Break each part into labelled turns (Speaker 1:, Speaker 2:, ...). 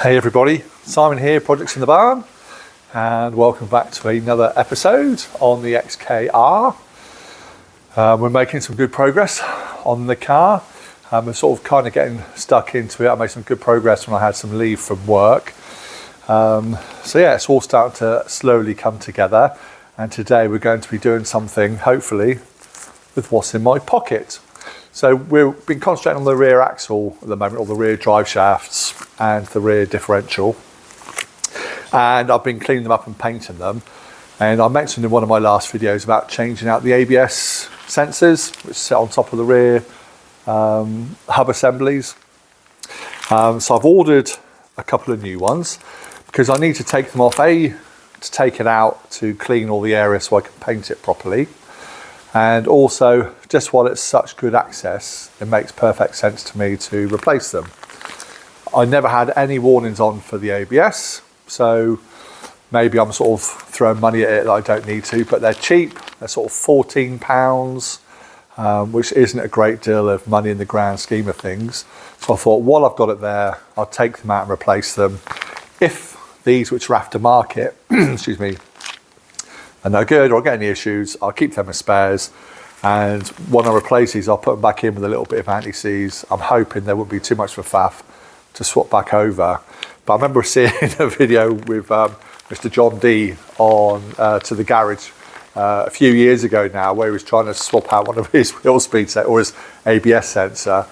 Speaker 1: Hey everybody, Simon here, Projects in the Barn, and welcome back to another episode on the XKR. We're making some good progress on the car. We're sort of kind of getting stuck into it. I made some good progress when I had some leave from work. So yeah, it's all starting to slowly come together, and today we're going to be doing something, hopefully, with what's in my pocket. So we've been concentrating on the rear axle at the moment, or the rear drive shafts and the rear differential. And I've been cleaning them up and painting them. And I mentioned in one of my last videos about changing out the ABS sensors, which sit on top of the rear hub assemblies. So I've ordered a couple of new ones because I need to take them off, to take it out to clean all the areas so I can paint it properly. And also, just while it's such good access, it makes perfect sense to me to replace them. I never had any warnings on for the ABS, so maybe I'm sort of throwing money at it that I don't need to, but they're cheap. They're sort of £14, which isn't a great deal of money in the grand scheme of things. So I thought, while I've got it there, I'll take them out and replace them. If these, which are aftermarket, excuse me, are no good or I get any issues, I'll keep them as spares. And when I replace these, I'll put them back in with a little bit of anti-seize. I'm hoping there won't be too much of a faff to swap back over. But I remember seeing a video with Mr. John D on to the garage a few years ago now, where he was trying to swap out one of his wheel speed set or his ABS sensor,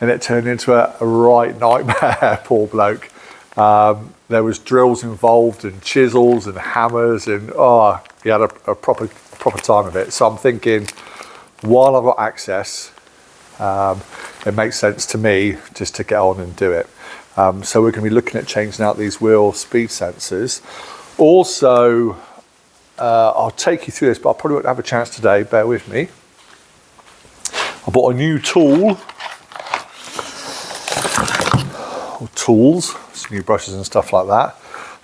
Speaker 1: and it turned into a right nightmare. Poor bloke. There was drills involved and chisels and hammers, and he had a proper time of it. So I'm thinking, while I've got access, it makes sense to me just to get on and do it. So we're going to be looking at changing out these wheel speed sensors. Also, I'll take you through this, but I probably won't have a chance today. Bear with me. I bought a new tool, or tools, some new brushes and stuff like that.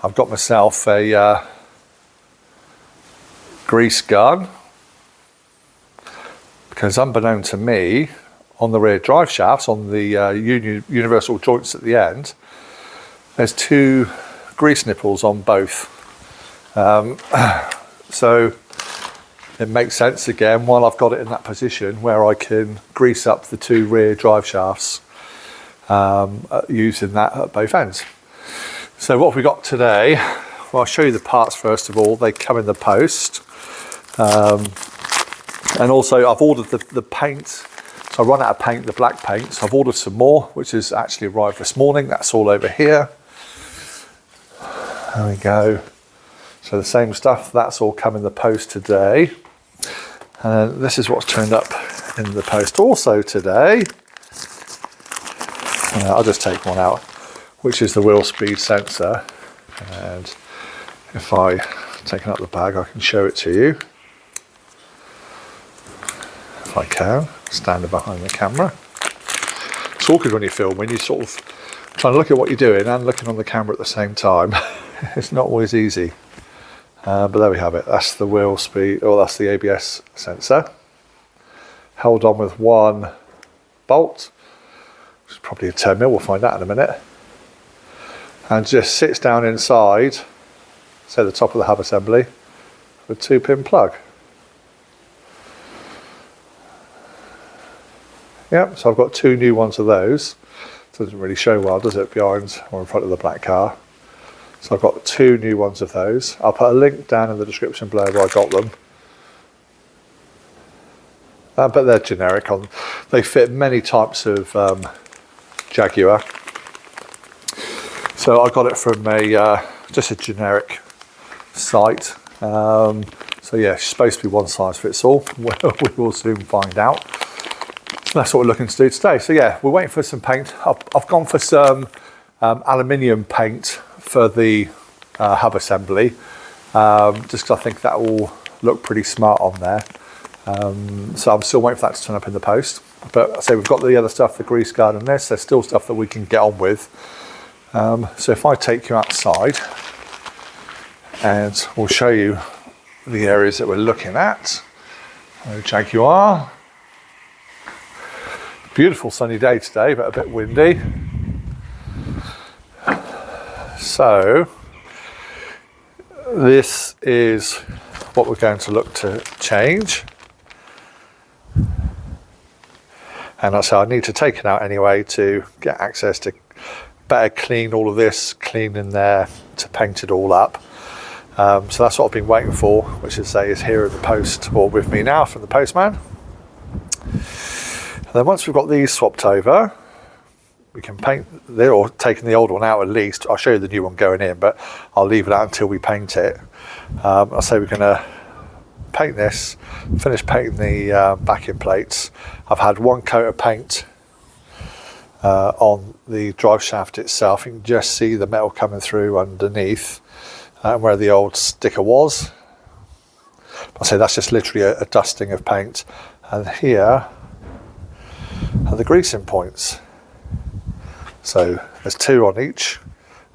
Speaker 1: I've got myself a grease gun, because unbeknown to me, on the rear drive shafts, on the universal joints at the end, there's two grease nipples on both. So it makes sense again, while I've got it in that position, where I can grease up the two rear drive shafts using that at both ends. So what have we got today? Well, I'll show you the parts first of all. They come in the post. And also I've ordered the paint. So I run out of paint, the black paint. So I've ordered some more, which has actually arrived this morning. That's all over here. There we go. So the same stuff, that's all come in the post today. And this is what's turned up in the post also today. I'll just take one out, which is the wheel speed sensor. And if I take out the bag, I can show it to you. If I can, standing behind the camera. It's awkward when you film, when you're sort of trying to look at what you're doing and looking on the camera at the same time. It's not always easy. But there we have it. That's the wheel speed, or that's the ABS sensor. Held on with one bolt, which is probably a 10mm, we'll find out in a minute. And just sits down inside, say the top of the hub assembly, with a 2-pin plug. Yep, so I've got two new ones of those. Doesn't really show well, does it, behind or in front of the black car. So I've got two new ones of those. I'll put a link down in the description below where I got them. But they're generic. They fit many types of Jaguar. So I got it from just a generic site. So yeah, it's supposed to be one size fits all. We will soon find out. That's what we're looking to do today. So yeah, we're waiting for some paint. I've gone for some aluminium paint for the hub assembly, just because I think that will look pretty smart on there. So I'm still waiting for that to turn up in the post. But I say we've got the other stuff, the grease guard and this. There's still stuff that we can get on with. So if I take you outside, and we'll show you the areas that we're looking at. Jaguar. Beautiful sunny day today, but a bit windy. So this is what we're going to look to change. And so I need to take it out anyway to get access to better clean all of this, clean in there, to paint it all up. So that's what I've been waiting for, which is here in the post, or with me now from the postman. And then once we've got these swapped over, we can paint it, or taking the old one out at least. I'll show you the new one going in, but I'll leave it out until we paint it. I'll say we're going to paint this, finish painting the backing plates. I've had one coat of paint on the drive shaft itself. You can just see the metal coming through underneath where the old sticker was. I'll say that's just literally a dusting of paint. And here are the greasing points. So there's 2 on each.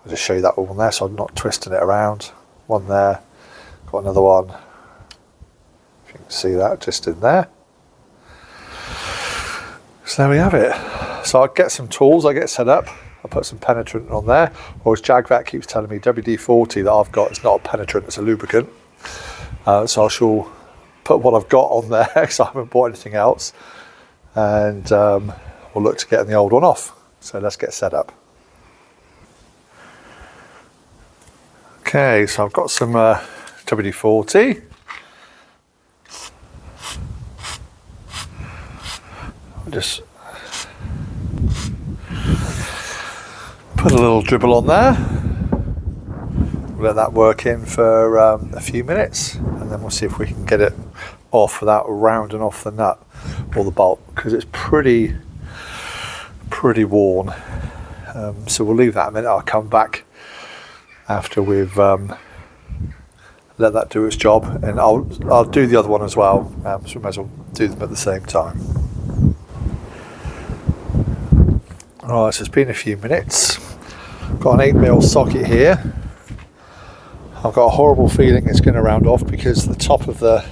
Speaker 1: I'll just show you that one there so I'm not twisting it around. One there, got another one. If you can see that just in there. So there we have it. So I'll get some tools, I get set up, I'll put some penetrant on there, or as Jaguar keeps telling me, WD-40 that I've got is not a penetrant, it's a lubricant. So I shall put what I've got on there because I haven't bought anything else, and we'll look to getting the old one off. So let's get set up. Okay, so I've got some WD-40. I'll just put a little dribble on there. Let that work in for a few minutes, and then we'll see if we can get it off without rounding off the nut or the bolt, because it's pretty worn. So we'll leave that a minute. I'll come back after we've let that do its job, and I'll do the other one as well. So we might as well do them at the same time. Alright, so it's been a few minutes. Got an 8mm socket here. I've got a horrible feeling it's going to round off because the top of the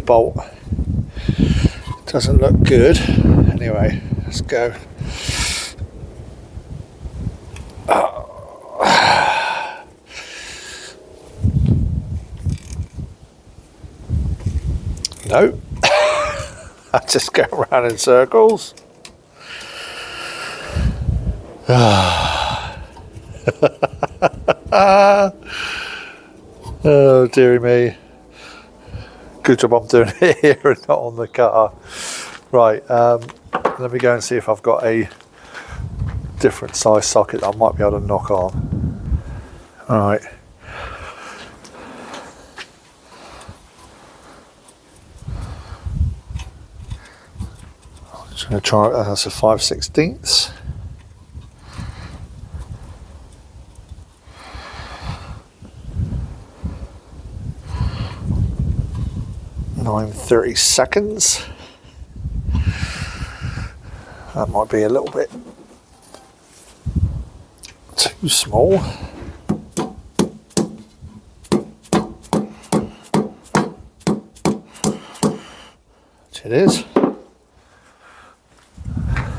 Speaker 1: bolt doesn't look good. Anyway, let's go. No. I just go around in circles. Oh dearie me. Good job I'm doing it here and not on the car. Right, let me go and see if I've got a different size socket that I might be able to knock on. Alright. I'm just going to try it as a 5/16. 9/32. That might be a little bit too small. Which it is.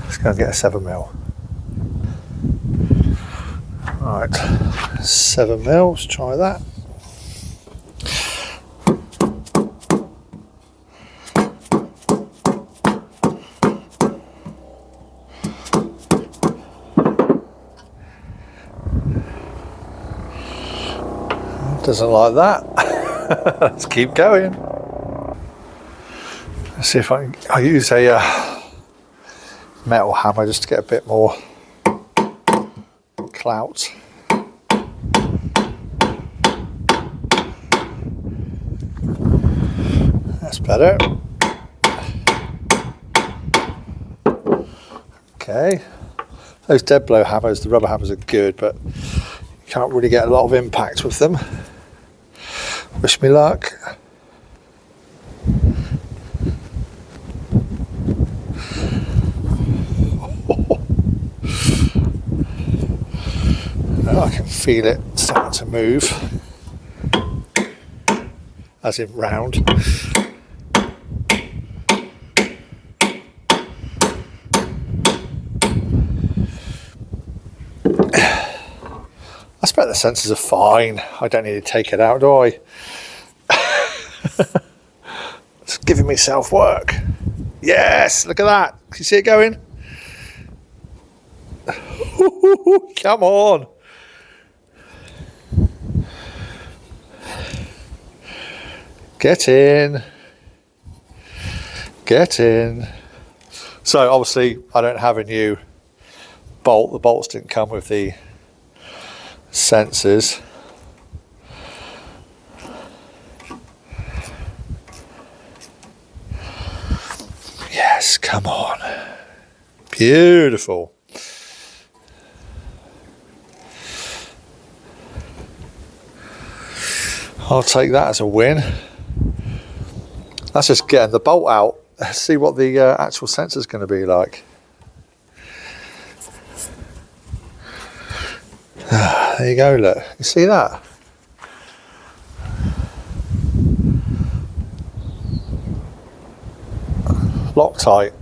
Speaker 1: Let's go and get a 7mm. Right, 7mm, let's try that. Doesn't like that. Let's keep going. Let's see if I use a metal hammer just to get a bit more clout. That's better. Okay. Those dead blow hammers, the rubber hammers are good, but you can't really get a lot of impact with them. Wish me luck. I can feel it starting to move, as in round. bet the sensors are fine. I don't need to take it out, do I? Just giving myself work. Yes, look at that. Can you see it going? Come on. Get in. Get in. So obviously I don't have a new bolt. The bolts didn't come with the sensors. Yes, come on. Beautiful. I'll take that as a win. That's just getting the bolt out. Let's see what the actual sensor is going to be like. There you go, look. You see that? Loctite.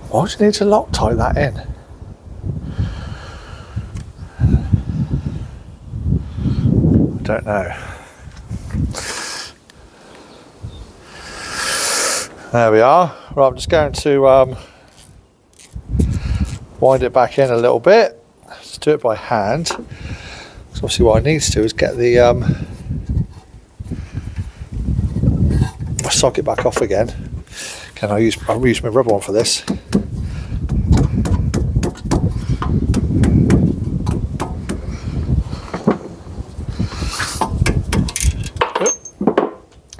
Speaker 1: Why do you need to Loctite that in? I don't know. There we are. Right, I'm just going to wind it back in a little bit. Just do it by hand. So obviously what I need to do is get the socket back off again. Can I use my rubber one for this?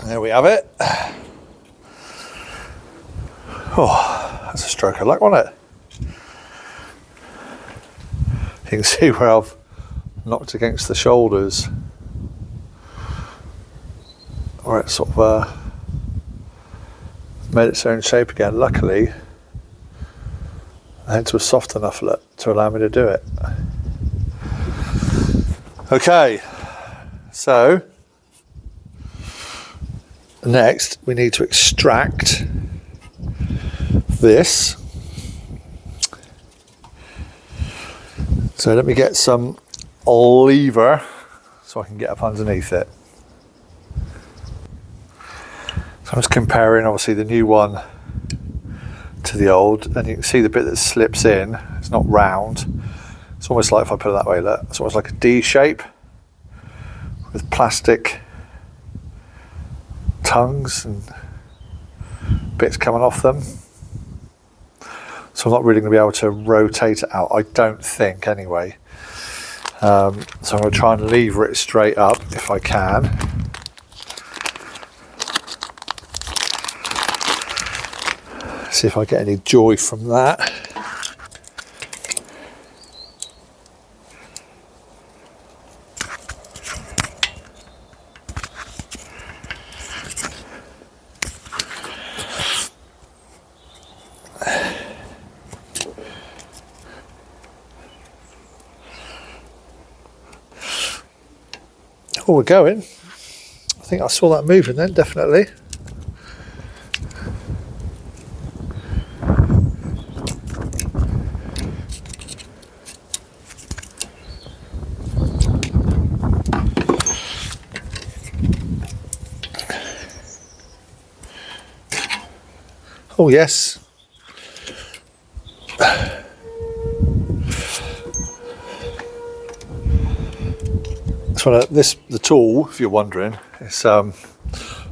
Speaker 1: There we have it. Oh, that's a stroke of luck, wasn't it? You can see where I've knocked against the shoulders, where it sort of made its own shape again. Luckily, the heads were soft enough to allow me to do it. Okay, so next we need to extract this. So let me get some lever so I can get up underneath it. So I'm just comparing obviously the new one to the old, and you can see the bit that slips in, it's not round. It's almost like, if I put it that way, look, it's almost like a D shape with plastic tongues and bits coming off them. So I'm not really going to be able to rotate it out, I don't think, anyway. So I'm going to try and lever it straight up if I can. See if I get any joy from that. Oh, we're going. I think I saw that moving then, definitely. Oh yes. So the tool, if you're wondering, it's one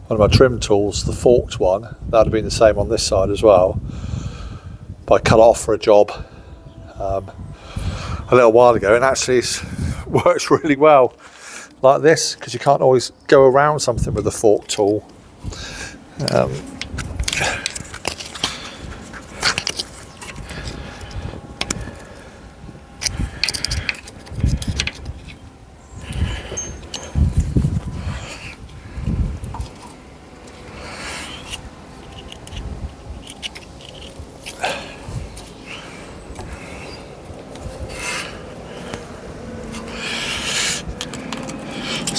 Speaker 1: of my trim tools, the forked one. That would have been the same on this side as well. But I cut it off for a job a little while ago, and actually it works really well like this, because you can't always go around something with a fork tool.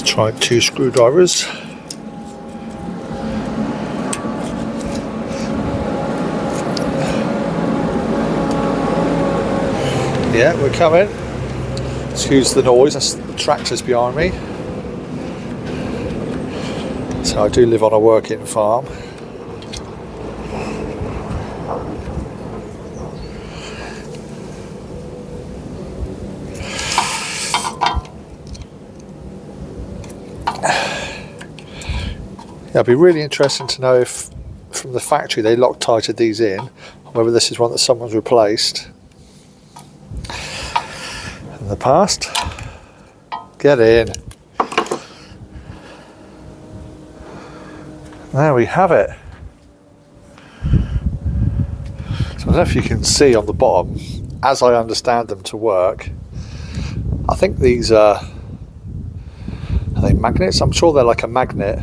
Speaker 1: Try 2 screwdrivers. Yeah, we're coming. Excuse the noise, that's the tractors behind me. So I do live on a working farm. Yeah, it'd be really interesting to know if from the factory they Loctited these in, or whether this is one that someone's replaced in the past. Get in. There we have it. So I don't know if you can see on the bottom, as I understand them to work, I think these are they magnets? I'm sure they're like a magnet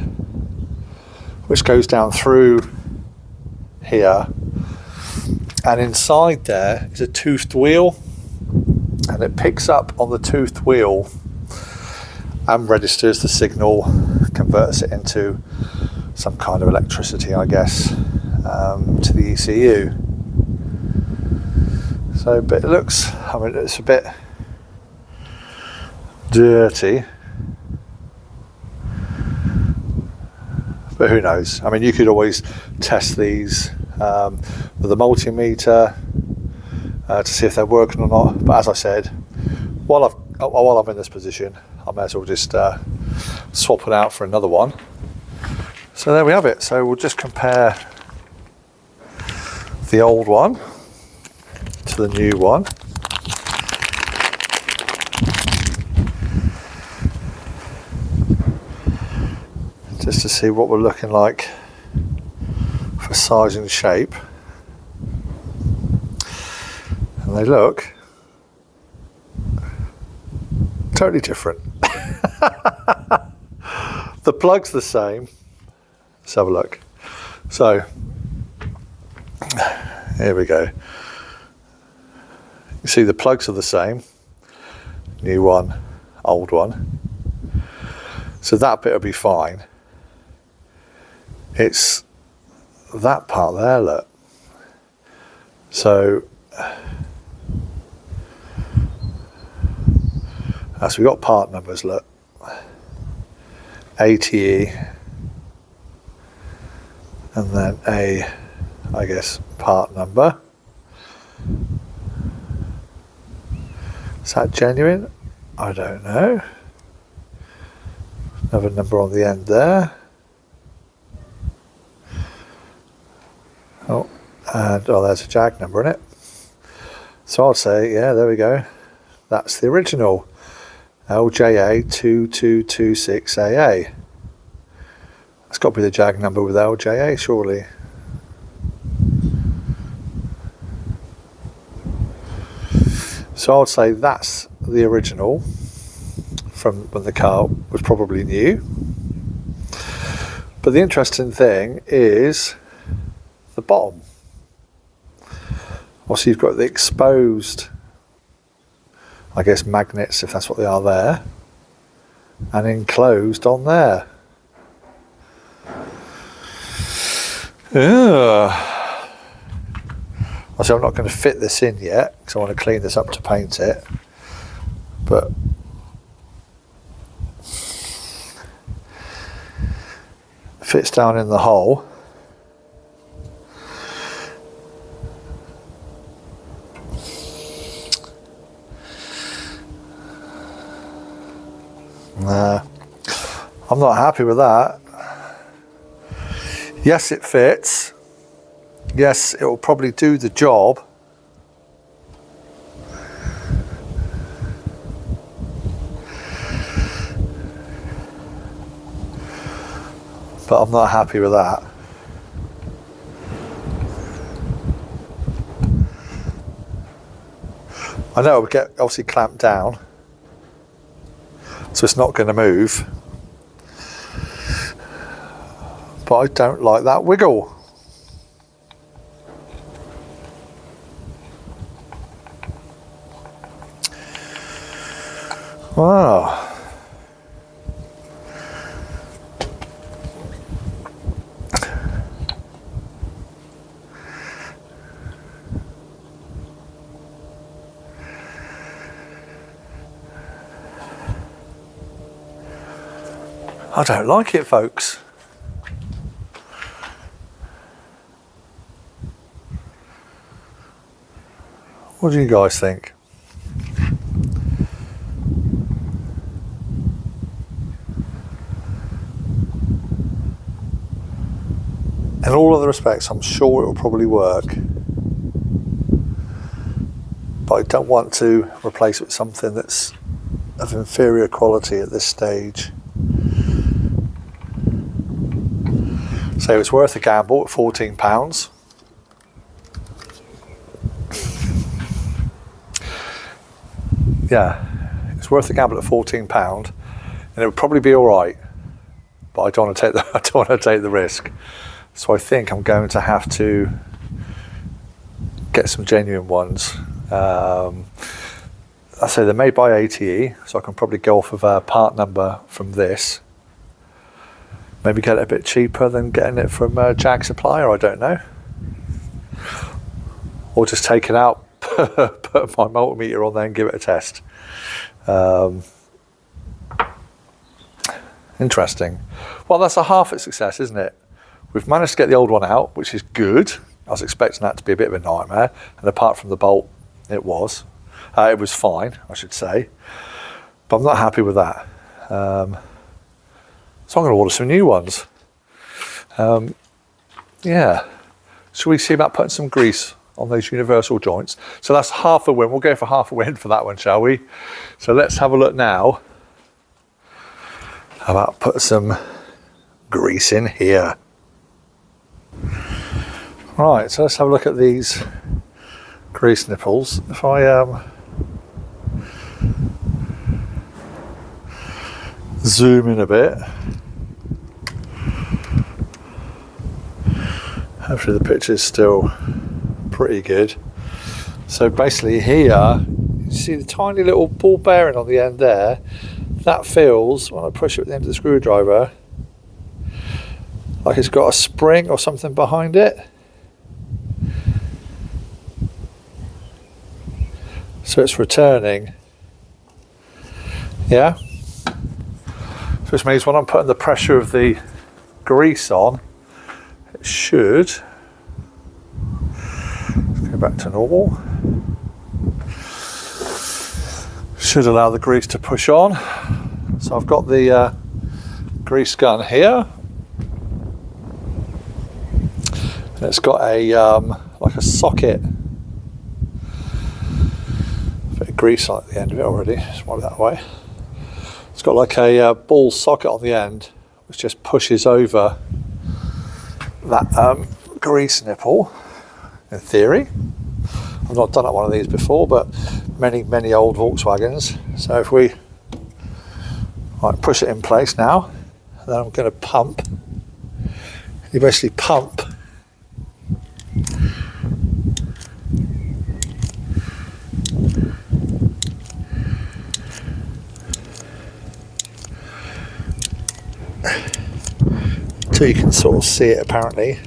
Speaker 1: which goes down through here, and inside there is a toothed wheel, and it picks up on the toothed wheel and registers the signal, converts it into some kind of electricity, I guess, to the ECU. So, but it looks, I mean, it's a bit dirty, but who knows? I mean, you could always test these with a multimeter to see if they're working or not. But as I said, while I'm in this position, I may as well just swap it out for another one. So there we have it. So we'll just compare the old one to the new one. Just to see what we're looking like for size and shape. And they look totally different. The plug's the same. Let's have a look. So here we go. You see the plugs are the same. New one, old one. So that bit will be fine. It's that part there, look. So as we got part numbers, look. ATE, and then I guess part number. Is that genuine? I don't know. Another number on the end there. Oh, and there's a Jag number in it. So I'll say, yeah, there we go. That's the original LJA 2226AA. That's got to be the Jag number with LJA, surely. So I'd say that's the original from when the car was probably new. But the interesting thing is the bottom. Also, you've got the exposed, I guess, magnets, if that's what they are there, and enclosed on there. So I'm not going to fit this in yet because I want to clean this up to paint it, but fits down in the hole. Nah, I'm not happy with that. Yes, it fits. Yes, it will probably do the job. But I'm not happy with that. I know it would get obviously clamped down, so it's not going to move. But I don't like that wiggle. Wow. I don't like it, folks. What do you guys think? In all other respects, I'm sure it will probably work. But I don't want to replace it with something that's of inferior quality at this stage. So it's worth a gamble at £14. Yeah, it's worth a gamble at £14, and it would probably be all right. But I don't want to take the risk. So I think I'm going to have to get some genuine ones. I say they're made by ATE, so I can probably go off of a part number from this. Maybe get it a bit cheaper than getting it from a Jag supplier, I don't know. Or just take it out, put my multimeter on there and give it a test. Interesting. Well, that's a half a success, isn't it? We've managed to get the old one out, which is good. I was expecting that to be a bit of a nightmare, and apart from the bolt, it was fine, I should say. But I'm not happy with that. So I'm going to order some new ones. Yeah. Should we see about putting some grease on those universal joints? So that's half a win. We'll go for half a win for that one, shall we? So let's have a look now. How about put some grease in here? Right, so let's have a look at these grease nipples. If I zoom in a bit, hopefully the picture's still pretty good. So basically here, you see the tiny little ball bearing on the end there. That feels, when I push it with the end of the screwdriver, like it's got a spring or something behind it. So it's returning. Yeah. Which means when I'm putting the pressure of the grease on, it should, let's go back to normal, should allow the grease to push on. So I've got the grease gun here, and it's got a like a socket, a bit of grease on at the end of it already. Just want it that way. It's got like a ball socket on the end, which just pushes over that grease nipple. In theory, I've not done one of these before, but many old Volkswagens. So if we push it in place now, then I'm going to pump. You basically pump until you can sort of see it apparently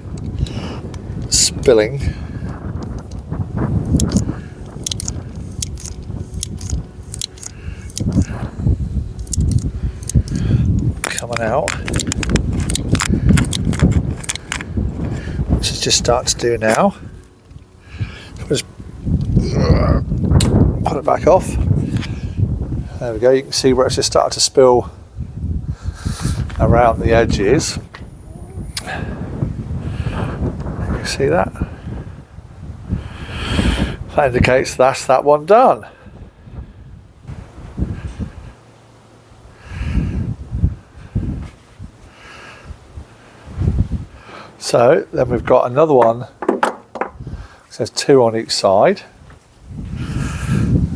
Speaker 1: spilling. Coming out, which is just starting to do now. Just put it back off. There we go. You can see where it's just started to spill around the edges. You see that? That indicates that's that one done. So then we've got another one. It says 2 on each side.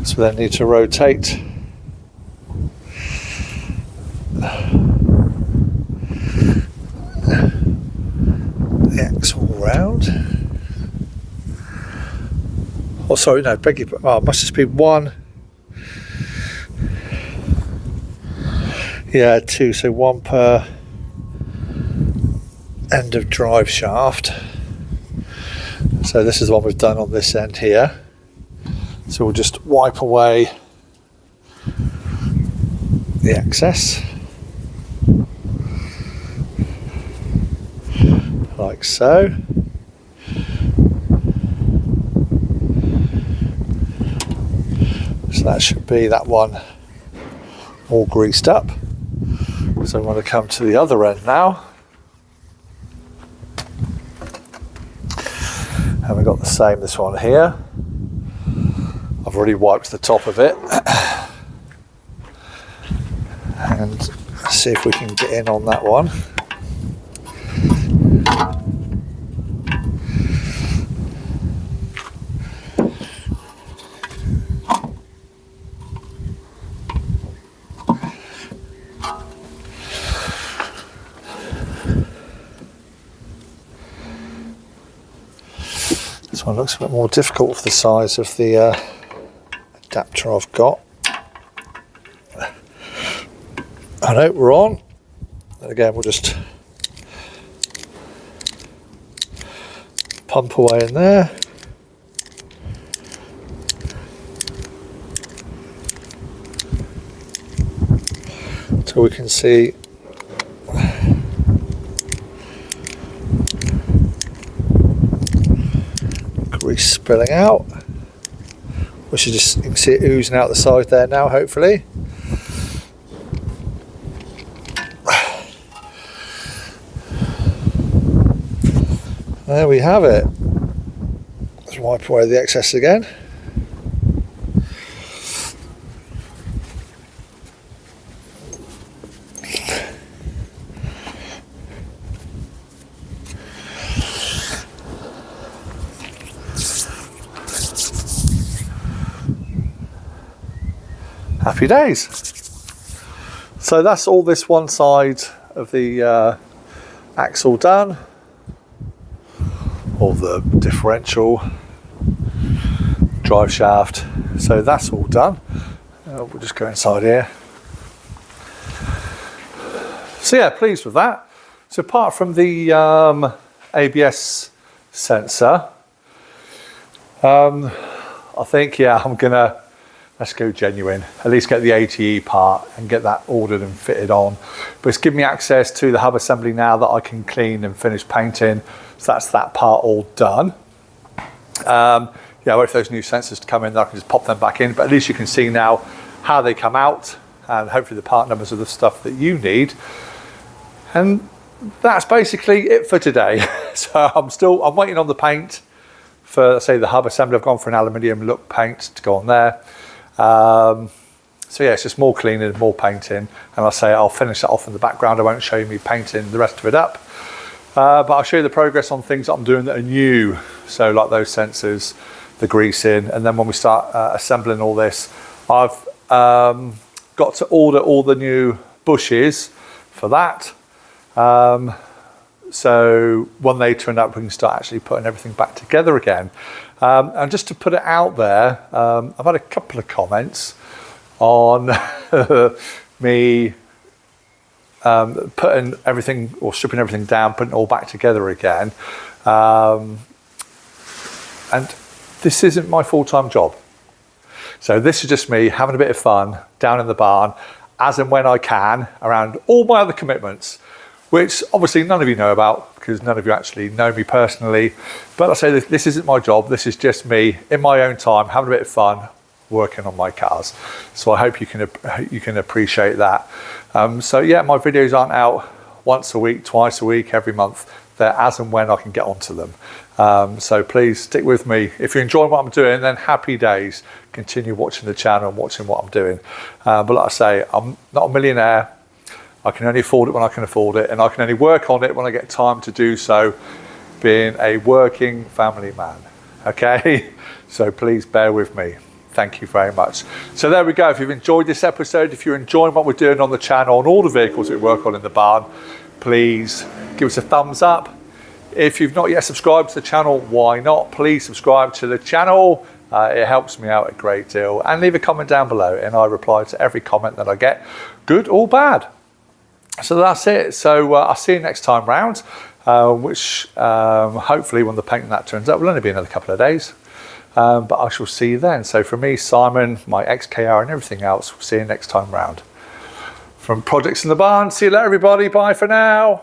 Speaker 1: So we then need to rotate the axle round. Oh, sorry, no, beg your pardon. Oh, it must just be one. Yeah, 2, so 1 per end of drive shaft. So this is the one we've done on this end here. So we'll just wipe away the excess. like so. So that should be that one all greased up. So I'm going to come to the other end now. And we've got the same, this one here. I've already wiped the top of it. And see if we can get in on that one. This one looks a bit more difficult for the size of the adapter I've got. I know we're on, and again we'll just pump away in there. So we can see grease spilling out, which is just, you can see it oozing out the side there now, hopefully. There we have it. Let's wipe away the excess again. Happy days. So that's all this one side of the axle done. Or the differential drive shaft. So that's all done. We'll just go inside here. So yeah, pleased with that. So apart from the ABS sensor, I think, yeah, I'm gonna, let's go genuine. At least get the ATE part and get that ordered and fitted on. But it's given me access to the hub assembly now that I can clean and finish painting. So that's that part all done. Yeah, I wait for those new sensors to come in, I can just pop them back in. But at least you can see now how they come out, and hopefully the part numbers of the stuff that you need. And that's basically it for today. So I'm waiting on the paint for, say, the hub assembly. I've gone for an aluminium look paint to go on there. So yeah, it's just more cleaning, more painting, and I'll finish that off in the background. I won't show you me painting the rest of it up, but I'll show you the progress on things that I'm doing that are new. So like those sensors, the greasing, and then when we start assembling all this, I've got to order all the new bushes for that. So when they turn up, we can start actually putting everything back together again. And just to put it out there, I've had a couple of comments on me putting everything or stripping everything down, putting it all back together again. And this isn't my full-time job. So this is just me having a bit of fun down in the barn, as and when I can, around all my other commitments, which obviously none of you know about because none of you actually know me personally. But I say this isn't my job. This is just me in my own time, having a bit of fun, working on my cars. So I hope you can appreciate that. So yeah, my videos aren't out once a week, twice a week, every month. They're as and when I can get onto them. So please stick with me. If you're enjoying what I'm doing, then happy days. Continue watching the channel and watching what I'm doing. But like I say, I'm not a millionaire. I can only afford it when I can afford it, and I can only work on it when I get time to do so, being a working family man. Okay? So please bear with me. Thank you very much. So there we go. If you've enjoyed this episode, if you're enjoying what we're doing on the channel and all the vehicles we work on in the barn, please give us a thumbs up. If you've not yet subscribed to the channel, why not? Please subscribe to the channel. It helps me out a great deal. And leave a comment down below, and I reply to every comment that I get, good or bad. So that's it. So I'll see you next time round, which hopefully when the painting that turns up will only be another couple of days. But I shall see you then. So for me, Simon, my XKR and everything else, we'll see you next time round. From Projects in the Barn, see you later everybody. Bye for now.